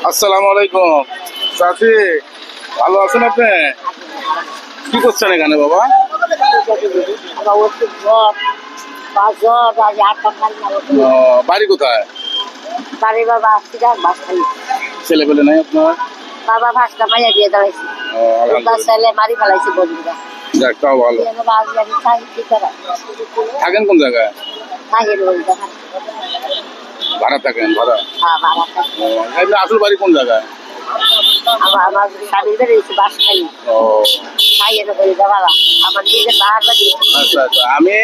আসসালামু আলাইকুম চাচি, ভালো আছেন আপনি? কি করছেন এখানে বাবা? ও, বাড়ি কোথায়? ছেলে পেলে নাই আপনার? বাবা ভাষটা মাইয়া দিয়ে দাঁড়াইছে, ও, আলহামদুলিল্লাহ। ছেলে মারি ফেলাইছে বন্ধুরা। যাক, তাও ভালো। থাকেন কোন জায়গায়? ভাড়া থাকেন? ভাড়া? ও, এমনি আসল বাড়ি কোন জায়গায়? আমার স্বামীর বেড়েছে বাস খাই ও খাইয়ের ভাড়া আমার নিজের বাহার বাড়ি। আচ্ছা আচ্ছা, আমি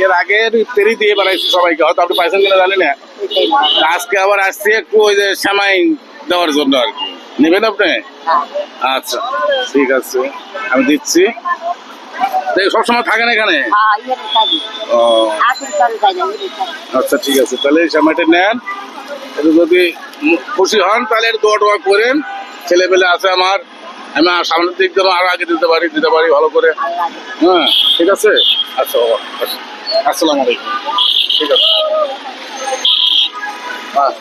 এর আগে ফেরি দিয়ে বেড়াইছি সবাইকে, হয়তো আপনি পাইছেন কিনা জানি না। তা আজকে আবার আসছি একটু ওই যে সেমাই দেওয়ার জন্য আর কি। নেবেন আপনি? আচ্ছা ঠিক আছে, আমি দিচ্ছি। সবসময় থাকেন এখানে? ও আচ্ছা ঠিক আছে, তাহলে এই সময়টা নেন। একটু যদি খুশি হন তাহলে একটু দোয়া টোয়া করেন। ছেলে পেলে আছে আমার, আমি সামনের দিক যেন আরো আগে দিতে পারি ভালো করে। হ্যাঁ ঠিক আছে। আচ্ছা বাবা, আচ্ছা। আসসালামু আলাইকুম। ঠিক আছে। হ্যাঁ